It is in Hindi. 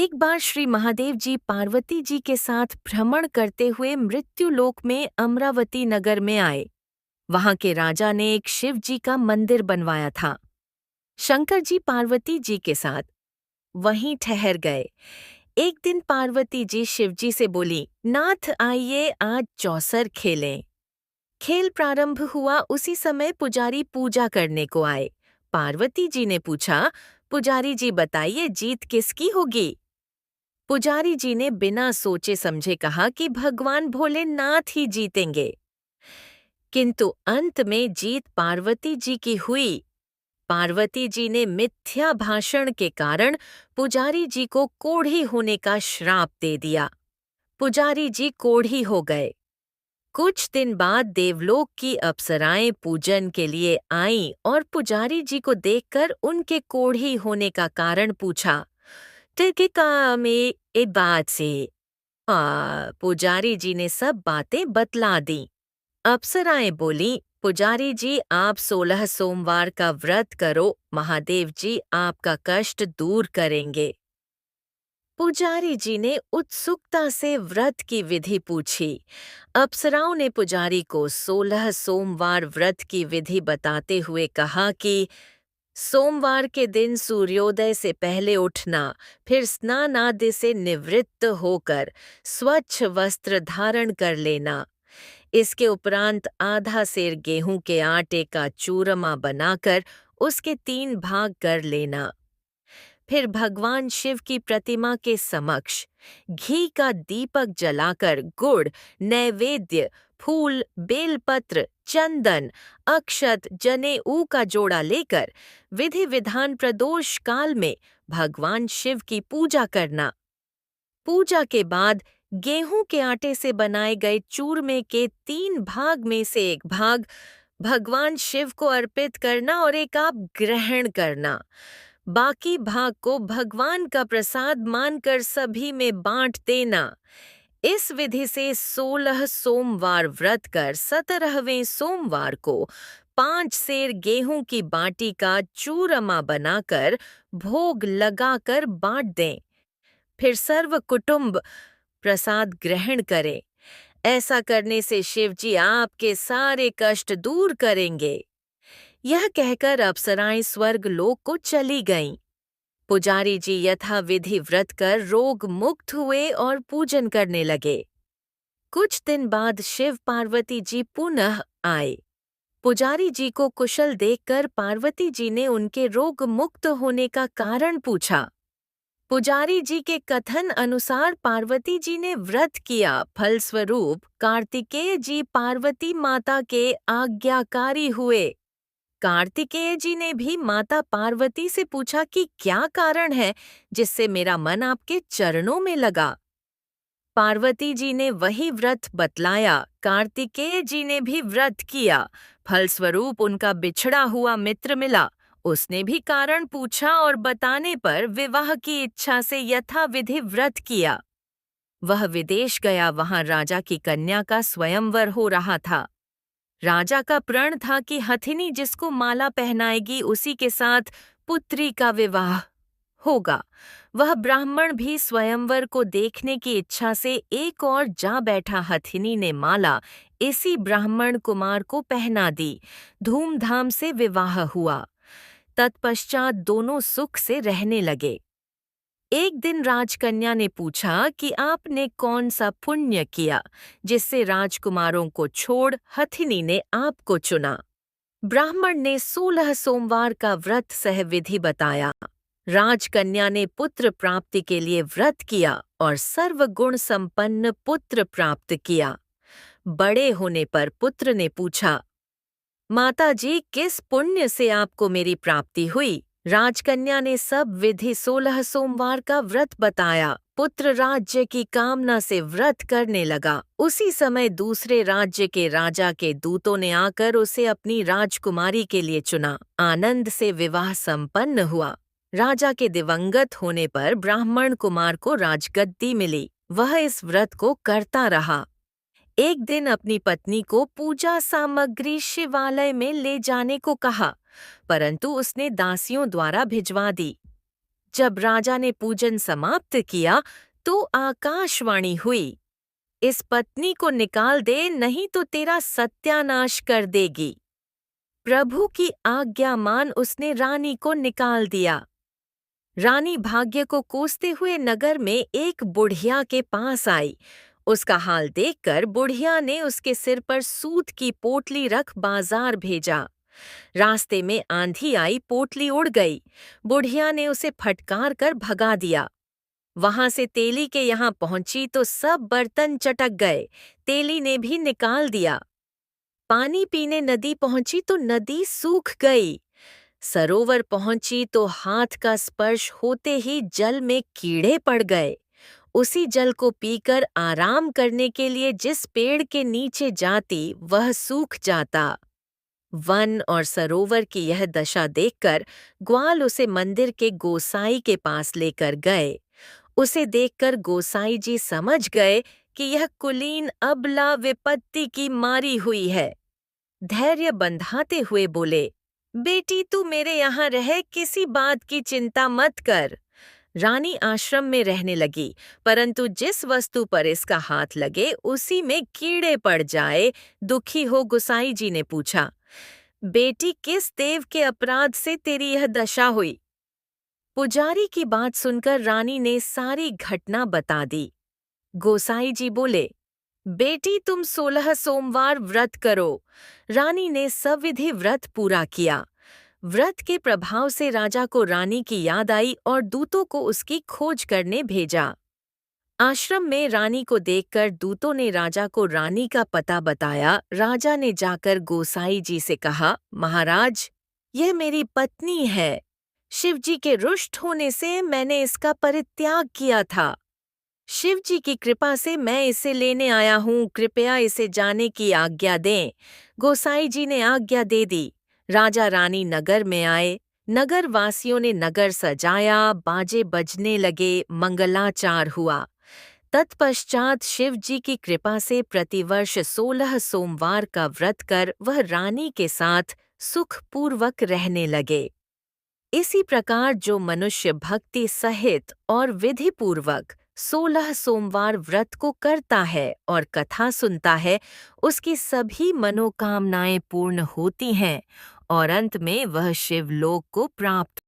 एक बार श्री महादेव जी पार्वती जी के साथ भ्रमण करते हुए मृत्युलोक में अमरावती नगर में आए। वहां के राजा ने एक शिव जी का मंदिर बनवाया था। शंकर जी पार्वती जी के साथ वहीं ठहर गए। एक दिन पार्वती जी शिव जी से बोली, नाथ आइए आज चौसर खेलें। खेल प्रारंभ हुआ उसी समय पुजारी पूजा करने को आए। पार्वती जी ने पूछा, पुजारी जी बताइए जीत किसकी होगी? पुजारी जी ने बिना सोचे समझे कहा कि भगवान भोलेनाथ ही जीतेंगे। किंतु अंत में जीत पार्वती जी की हुई। पार्वती जी ने मिथ्या भाषण के कारण पुजारी जी को कोढ़ी होने का श्राप दे दिया। पुजारी जी कोढ़ी हो गए। कुछ दिन बाद देवलोक की अप्सराएं पूजन के लिए आईं और पुजारी जी को देखकर उनके कोढ़ी होने का कारण पूछा। टिकिका में एक बात से पुजारी जी ने सब बातें बतला दी। अप्सराएं बोली, पुजारी जी आप 16 सोमवार का व्रत करो, महादेव जी आपका कष्ट दूर करेंगे। पुजारी जी ने उत्सुकता से व्रत की विधि पूछी। अप्सराओं ने पुजारी को 16 सोमवार व्रत की विधि बताते हुए कहा कि सोमवार के दिन सूर्योदय से पहले उठना, फिर स्नान आदि से निवृत्त होकर स्वच्छ वस्त्र धारण कर लेना। इसके उपरांत आधा सेर गेहूं के आटे का चूरमा बनाकर उसके 3 भाग कर लेना। फिर भगवान शिव की प्रतिमा के समक्ष घी का दीपक जलाकर गुड़, नैवेद्य, फूल, बेलपत्र, चंदन, अक्षत, जनेऊ का जोड़ा लेकर विधि विधान प्रदोष काल में भगवान शिव की पूजा करना। पूजा के बाद गेहूं के आटे से बनाए गए चूरमे के 3 भाग में से एक भाग भगवान शिव को अर्पित करना और एक आप ग्रहण करना। बाकी भाग को भगवान का प्रसाद मानकर सभी में बांट देना। इस विधि से 16 सोमवार व्रत कर 17वें सोमवार को 5 सेर गेहूं की बाटी का चूरमा बनाकर भोग लगाकर बांट दें। फिर सर्व कुटुंब प्रसाद ग्रहण करें। ऐसा करने से शिव जी आपके सारे कष्ट दूर करेंगे। यह कहकर अप्सराएं स्वर्ग लोक को चली गईं। पुजारी जी यथाविधि व्रत कर रोग मुक्त हुए और पूजन करने लगे। कुछ दिन बाद शिव पार्वती जी पुनः आए। पुजारी जी को कुशल देखकर पार्वती जी ने उनके रोग मुक्त होने का कारण पूछा। पुजारी जी के कथन अनुसार पार्वती जी ने व्रत किया, फलस्वरूप कार्तिकेय जी पार्वती माता के आज्ञाकारी हुए। कार्तिकेय जी ने भी माता पार्वती से पूछा कि क्या कारण है जिससे मेरा मन आपके चरणों में लगा। पार्वती जी ने वही व्रत बतलाया। कार्तिकेय जी ने भी व्रत किया, फलस्वरूप उनका बिछड़ा हुआ मित्र मिला। उसने भी कारण पूछा और बताने पर विवाह की इच्छा से यथाविधि व्रत किया। वह विदेश गया, वहां राजा की कन्या का स्वयंवर हो रहा था। राजा का प्रण था कि हथिनी जिसको माला पहनाएगी उसी के साथ पुत्री का विवाह होगा। वह ब्राह्मण भी स्वयंवर को देखने की इच्छा से एक और जा बैठा। हथिनी ने माला इसी ब्राह्मण कुमार को पहना दी। धूमधाम से विवाह हुआ। तत्पश्चात दोनों सुख से रहने लगे। एक दिन राजकन्या ने पूछा कि आपने कौन सा पुण्य किया जिससे राजकुमारों को छोड़ हथिनी ने आपको चुना। ब्राह्मण ने 16 सोमवार का व्रत सह विधि बताया। राजकन्या ने पुत्र प्राप्ति के लिए व्रत किया और सर्वगुण संपन्न पुत्र प्राप्त किया। बड़े होने पर पुत्र ने पूछा, माताजी किस पुण्य से आपको मेरी प्राप्ति हुई? राजकन्या ने सब विधि 16 सोमवार का व्रत बताया। पुत्र राज्य की कामना से व्रत करने लगा। उसी समय दूसरे राज्य के राजा के दूतों ने आकर उसे अपनी राजकुमारी के लिए चुना। आनंद से विवाह संपन्न हुआ। राजा के दिवंगत होने पर ब्राह्मण कुमार को राजगद्दी मिली। वह इस व्रत को करता रहा। एक दिन अपनी पत्नी को पूजा सामग्री शिवालय में ले जाने को कहा, परंतु उसने दासियों द्वारा भिजवा दी। जब राजा ने पूजन समाप्त किया तो आकाशवाणी हुई, इस पत्नी को निकाल दे, नहीं तो तेरा सत्यानाश कर देगी। प्रभु की आज्ञा मान उसने रानी को निकाल दिया। रानी भाग्य को कोसते हुए नगर में एक बुढ़िया के पास आई। उसका हाल देखकर बुढ़िया ने उसके सिर पर सूत की पोटली रख बाजार भेजा। रास्ते में आंधी आई, पोटली उड़ गई। बुढ़िया ने उसे फटकार कर भगा दिया। वहां से तेली के यहाँ पहुंची तो सब बर्तन चटक गए। तेली ने भी निकाल दिया। पानी पीने नदी पहुंची तो नदी सूख गई। सरोवर पहुंची तो हाथ का स्पर्श होते ही जल में कीड़े पड़ गए। उसी जल को पीकर आराम करने के लिए जिस पेड़ के नीचे जाती वह सूख जाता। वन और सरोवर की यह दशा देखकर ग्वाल उसे मंदिर के गोसाई के पास लेकर गए। उसे देखकर गोसाई जी समझ गए कि यह कुलीन अबला विपत्ति की मारी हुई है। धैर्य बंधाते हुए बोले, बेटी तू मेरे यहाँ रह, किसी बात की चिंता मत कर। रानी आश्रम में रहने लगी, परंतु जिस वस्तु पर इसका हाथ लगे उसी में कीड़े पड़ जाए। दुखी हो गोसाई जी ने पूछा, बेटी किस देव के अपराध से तेरी यह दशा हुई? पुजारी की बात सुनकर रानी ने सारी घटना बता दी। गोसाई जी बोले, बेटी तुम 16 सोमवार व्रत करो। रानी ने सविधि व्रत पूरा किया। व्रत के प्रभाव से राजा को रानी की याद आई और दूतों को उसकी खोज करने भेजा। आश्रम में रानी को देखकर दूतों ने राजा को रानी का पता बताया। राजा ने जाकर गोसाई जी से कहा, महाराज, यह मेरी पत्नी है। शिवजी के रुष्ट होने से मैंने इसका परित्याग किया था। शिवजी की कृपा से मैं इसे लेने आया हूँ, कृपया इसे जाने की आज्ञा दें। गोसाई जी ने आज्ञा दे दी। राजा रानी नगर में आए। नगर वासियों ने नगर सजाया, बाजे बजने लगे, मंगलाचार हुआ। तत्पश्चात शिवजी की कृपा से प्रतिवर्ष 16 सोमवार का व्रत कर वह रानी के साथ सुखपूर्वक रहने लगे। इसी प्रकार जो मनुष्य भक्ति सहित और विधि पूर्वक 16 सोमवार व्रत को करता है और कथा सुनता है, उसकी सभी मनोकामनाएं पूर्ण होती हैं और अंत में वह शिवलोक को प्राप्त